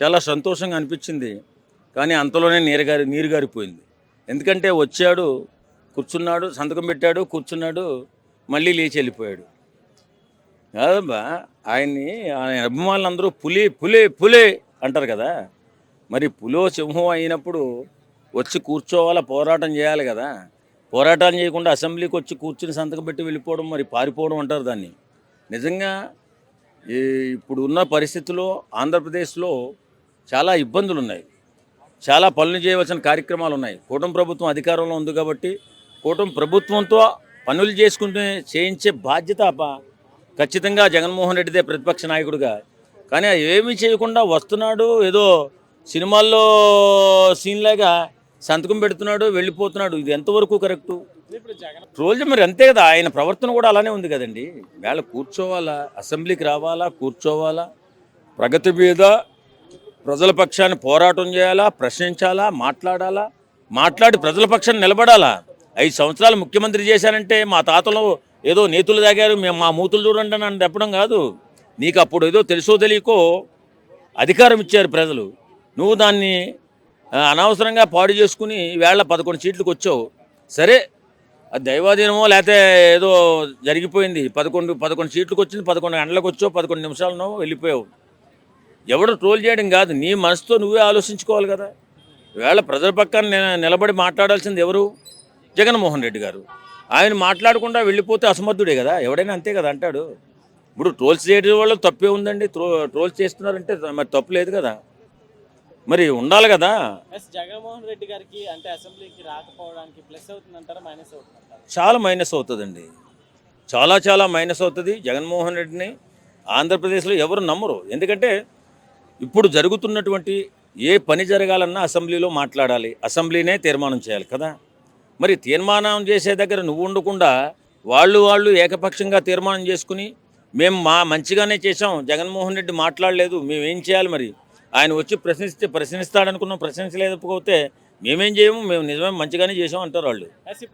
చాలా సంతోషంగా అనిపించింది. కానీ అంతలోనే నీరు గారిపోయింది. ఎందుకంటే వచ్చాడు, కూర్చున్నాడు, సంతకం పెట్టాడు, కూర్చున్నాడు, మళ్ళీ లేచి వెళ్ళిపోయాడు. కాదబ్బా, ఆయన అభిమానులందరూ పులి పులి పులి అంటారు కదా. మరి పులో సింహం అయినప్పుడు వచ్చి కూర్చోవాలా, పోరాటం చేయాలి కదా. పోరాటం చేయకుండా అసెంబ్లీకి వచ్చి కూర్చుని సంతకం పెట్టి వెళ్ళిపోవడం, మరి పారిపోవడం అంటారు దాన్ని. నిజంగా ఈ ఇప్పుడు ఉన్న పరిస్థితుల్లో ఆంధ్రప్రదేశ్లో చాలా ఇబ్బందులు ఉన్నాయి. చాలా పనులు చేయవలసిన కార్యక్రమాలు ఉన్నాయి. కూటమి ప్రభుత్వం అధికారంలో ఉంది కాబట్టి కూటమి ప్రభుత్వంతో పనులు చేసుకుంటే చేయించే బాధ్యత ఖచ్చితంగా జగన్మోహన్ రెడ్డిదే ప్రతిపక్ష నాయకుడిగా. కానీ ఏమీ చేయకుండా వస్తున్నాడు, ఏదో సినిమాల్లో సీన్లాగా సంతకం పెడుతున్నాడు, వెళ్ళిపోతున్నాడు. ఇది ఎంతవరకు కరెక్టు? ట్రోల్ మరి అంతే కదా, ఆయన ప్రవర్తన కూడా అలానే ఉంది కదండి. వేళ కూర్చోవాలా, అసెంబ్లీకి రావాలా, కూర్చోవాలా, ప్రగతి మీద ప్రజల పక్షాన్ని పోరాటం చేయాలా, ప్రశ్నించాలా, మాట్లాడి ప్రజల పక్షాన్ని నిలబడాలా. 5 సంవత్సరాలు ముఖ్యమంత్రి చేశానంటే మా తాతలు ఏదో నేతులు తాగారు, మేము మా మూతులు చూడండి అని చెప్పడం కాదు. నీకు అప్పుడు ఏదో తెలుసో తెలియకో అధికారం ఇచ్చారు ప్రజలు, నువ్వు దాన్ని అనవసరంగా పాడు చేసుకుని వేళ 11 సీట్లకు వచ్చావు. సరే, అది దైవాధీనమో లేకపోతే ఏదో జరిగిపోయింది. 11 సీట్లకు వచ్చింది, 11 గంటలకు వచ్చావు, 11 నిమిషాలను వెళ్ళిపోయావు. ఎవడు ట్రోల్ చేయడం కాదు, నీ మనసుతో నువ్వే ఆలోచించుకోవాలి కదా. వేళ ప్రజల పక్కన నిలబడి మాట్లాడాల్సింది ఎవరు? జగన్మోహన్ రెడ్డి గారు. ఆయన మాట్లాడకుండా వెళ్ళిపోతే అసమర్థుడే కదా, ఎవడైనా అంతే కదా అంటాడు. ఇప్పుడు ట్రోల్స్ చేయడం వల్ల తప్పే ఉందండి. ట్రోల్స్ చేస్తున్నారంటే మరి తప్పు లేదు కదా, మరి ఉండాలి కదా. జగన్మోహన్ రెడ్డి గారికి అంటే అసెంబ్లీకి రాకపోవడానికి ప్లస్ అవుతుందంటారా, మైనస్ అవుతుందంటారా? చాలా మైనస్ అవుతుందండి, చాలా మైనస్ అవుతుంది. జగన్మోహన్ రెడ్డిని ఆంధ్రప్రదేశ్లో ఎవరు నమ్మరు. ఎందుకంటే ఇప్పుడు జరుగుతున్నటువంటి ఏ పని జరగాలన్నా అసెంబ్లీలో మాట్లాడాలి, అసెంబ్లీనే తీర్మానం చేయాలి కదా. మరి తీర్మానం చేసే దగ్గర నువ్వు ఉండకుండా వాళ్ళు ఏకపక్షంగా తీర్మానం చేసుకుని మేము మంచిగానే చేసాం, జగన్మోహన్ రెడ్డి మాట్లాడలేదు, మేమేం చేయాలి? మరి ఆయన వచ్చి ప్రశ్నిస్తాడనుకున్నాం, ప్రశ్నించలేకపోతే మేమేం చేయము, మేము నిజమే మంచిగానే చేసాం అంటారు వాళ్ళు.